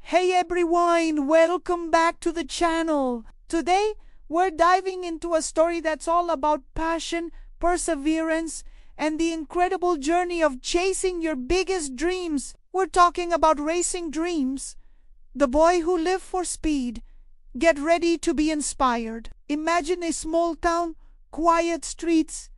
Hey everyone, welcome back to the channel. Today, we're diving into a story that's all about passion, perseverance, and the incredible journey of chasing your biggest dreams. We're talking about racing dreams. The boy who lived for speed. Get ready to be inspired. Imagine a small town, quiet streets,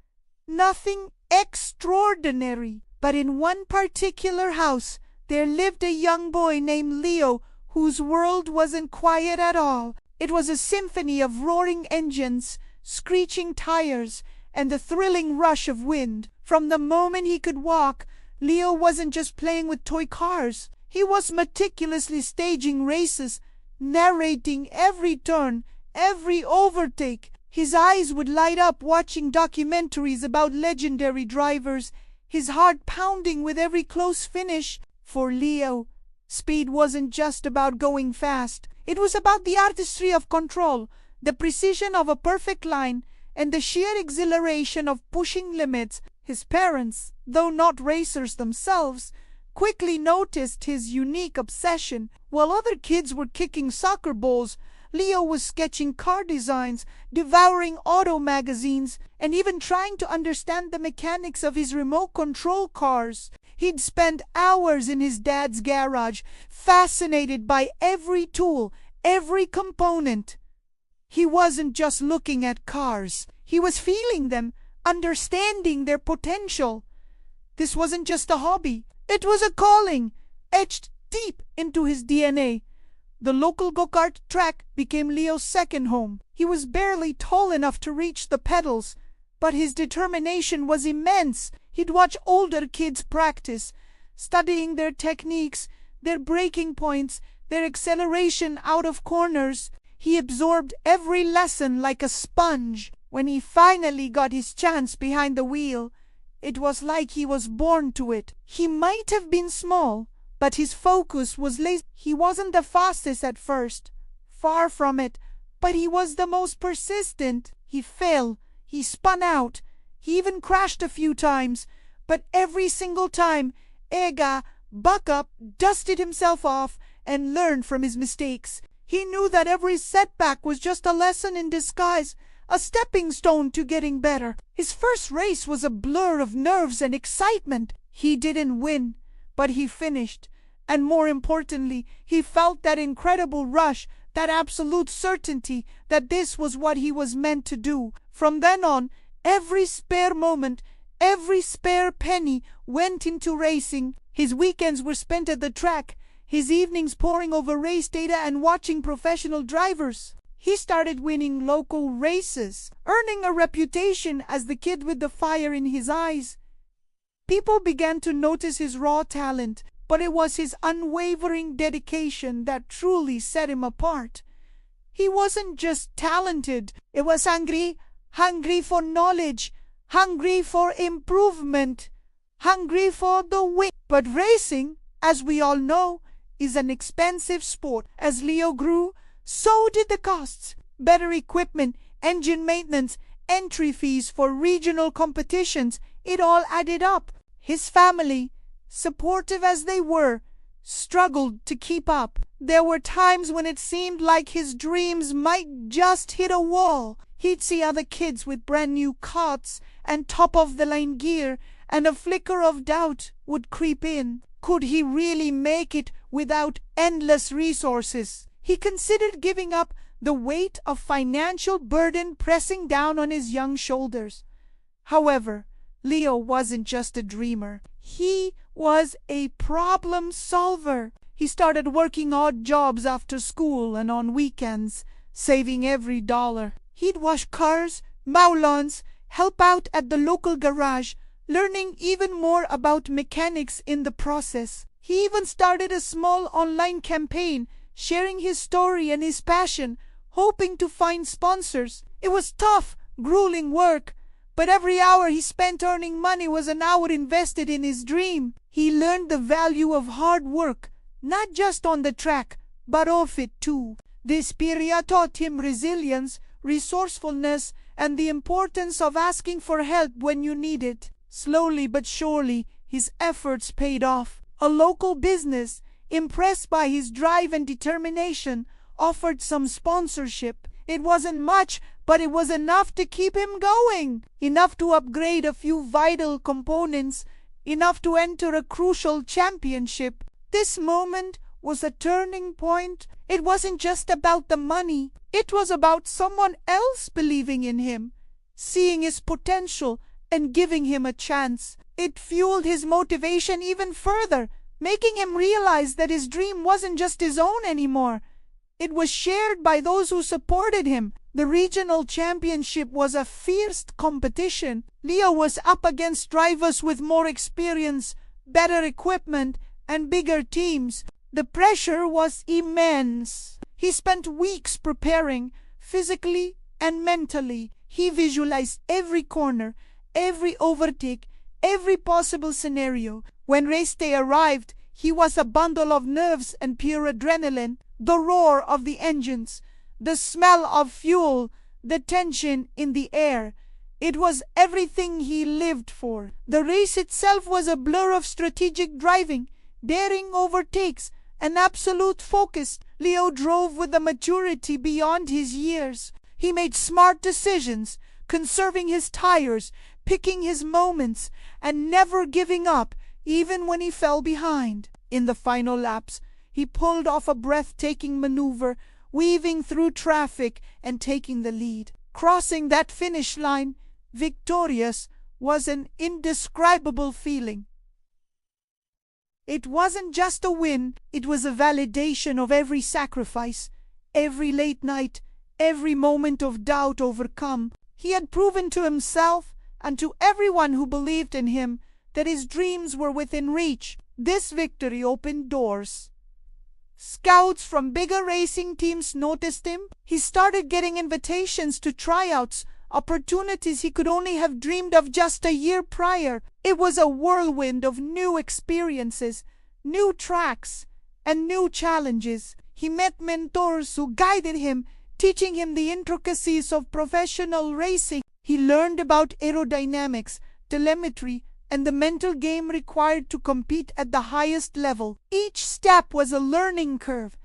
nothing extraordinary. But in one particular house, there lived a young boy named Leo, whose world wasn't quiet at all. It was a symphony of roaring engines, screeching tires, and the thrilling rush of wind. From the moment he could walk, Leo wasn't just playing with toy cars. He was meticulously staging races, narrating every turn, every overtake. His eyes would light up watching documentaries about legendary drivers, his heart pounding with every close finish. For Leo, speed wasn't just about going fast. It was about the artistry of control, the precision of a perfect line, and the sheer exhilaration of pushing limits. His parents, though not racers themselves, quickly noticed his unique obsession. While other kids were kicking soccer balls, Leo was sketching car designs, devouring auto magazines, and even trying to understand the mechanics of his remote control cars. He'd spend hours in his dad's garage, fascinated by every tool, every component. He wasn't just looking at cars. He was feeling them, understanding their potential. This wasn't just a hobby. It was a calling, etched deep into his DNA. The local go-kart track became Leo's second home. He was barely tall enough to reach the pedals, but his determination was immense. He'd watch older kids practice, studying their techniques, their braking points, their acceleration out of corners. He absorbed every lesson like a sponge. When he finally got his chance behind the wheel, it was like he was born to it. He might have been small, but his focus was laser. He wasn't the fastest at first, far from it, but he was the most persistent. He fell, he spun out, he even crashed a few times, but every single time, Ega, buck up, dusted himself off, and learned from his mistakes. He knew that every setback was just a lesson in disguise, a stepping stone to getting better. His first race was a blur of nerves and excitement. He didn't win, but he finished. And more importantly, he felt that incredible rush, that absolute certainty that this was what he was meant to do. From then on, every spare moment, every spare penny went into racing. His weekends were spent at the track, his evenings poring over race data and watching professional drivers. He started winning local races, earning a reputation as the kid with the fire in his eyes. People began to notice his raw talent, but it was his unwavering dedication that truly set him apart. He wasn't just talented, it was hungry for knowledge, hungry for improvement, hungry for the win. But racing, as we all know, is an expensive sport. As Leo grew, so did the costs. Better equipment, engine maintenance, entry fees for regional competitions, it all added up. His family, supportive as they were, struggled to keep up. There were times when it seemed like his dreams might just hit a wall. He'd see other kids with brand new carts and top-of-the-line gear, and a flicker of doubt would creep in. Could he really make it without endless resources? He considered giving up, the weight of financial burden pressing down on his young shoulders. However, Leo wasn't just a dreamer. He was a problem solver. He started working odd jobs after school and on weekends, saving every dollar. He'd wash cars, mow lawns, help out at the local garage, learning even more about mechanics in the process. He even started a small online campaign, sharing his story and his passion, hoping to find sponsors. It was tough, grueling work, but every hour he spent earning money was an hour invested in his dream. He learned the value of hard work, not just on the track, but off it too. This period taught him resilience, resourcefulness, and the importance of asking for help when you need it. Slowly but surely, his efforts paid off. A local business, impressed by his drive and determination, offered some sponsorship. It wasn't much, but it was enough to keep him going. Enough to upgrade a few vital components, enough to enter a crucial championship. This moment was a turning point. It wasn't just about the money. It was about someone else believing in him, seeing his potential and giving him a chance. It fueled his motivation even further, making him realize that his dream wasn't just his own anymore. It was shared by those who supported him. The regional championship was a fierce competition. Leo was up against drivers with more experience, better equipment, and bigger teams. The pressure was immense. He spent weeks preparing, physically and mentally. He visualized every corner, every overtake, every possible scenario. When race day arrived, he was a bundle of nerves and pure adrenaline. The roar of the engines, the smell of fuel, the tension in the air. It was everything he lived for. The race itself was a blur of strategic driving, daring overtakes, and absolute focus. Leo drove with a maturity beyond his years. He made smart decisions, conserving his tires, picking his moments, and never giving up, even when he fell behind. In the final laps, he pulled off a breathtaking maneuver, weaving through traffic and taking the lead. Crossing that finish line, victorious, was an indescribable feeling. It wasn't just a win, it was a validation of every sacrifice, every late night, every moment of doubt overcome. He had proven to himself and to everyone who believed in him that his dreams were within reach. This victory opened doors. Scouts from bigger racing teams noticed him. He started getting invitations to tryouts, opportunities he could only have dreamed of just a year prior. It was a whirlwind of new experiences, new tracks, and new challenges. He met mentors who guided him, teaching him the intricacies of professional racing. He learned about aerodynamics, telemetry, and the mental game required to compete at the highest level. Each step was a learning curve,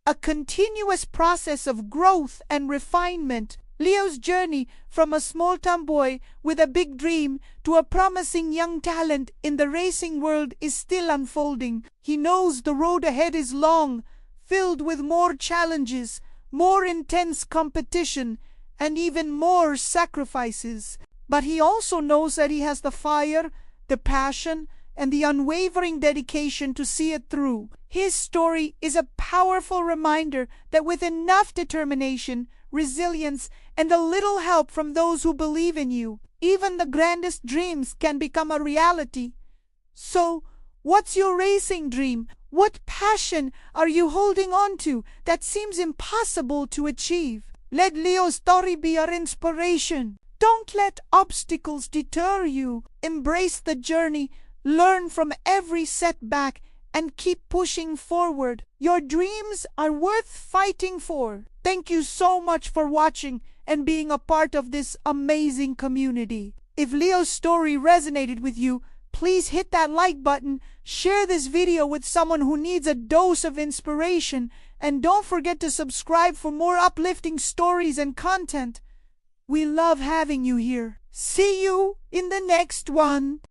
a continuous process of growth and refinement. Leo's journey from a small-town boy with a big dream to a promising young talent in the racing world is still unfolding. He knows the road ahead is long, filled with more challenges, more intense competition, and even more sacrifices. But he also knows that he has the fire, the passion, and the unwavering dedication to see it through. His story is a powerful reminder that with enough determination, resilience, and a little help from those who believe in you, even the grandest dreams can become a reality. So, what's your racing dream? What passion are you holding on to that seems impossible to achieve? Let Leo's story be your inspiration. Don't let obstacles deter you. Embrace the journey, learn from every setback, and keep pushing forward. Your dreams are worth fighting for. Thank you so much for watching and being a part of this amazing community. If Leo's story resonated with you, please hit that like button, share this video with someone who needs a dose of inspiration, and don't forget to subscribe for more uplifting stories and content. We love having you here. See you in the next one.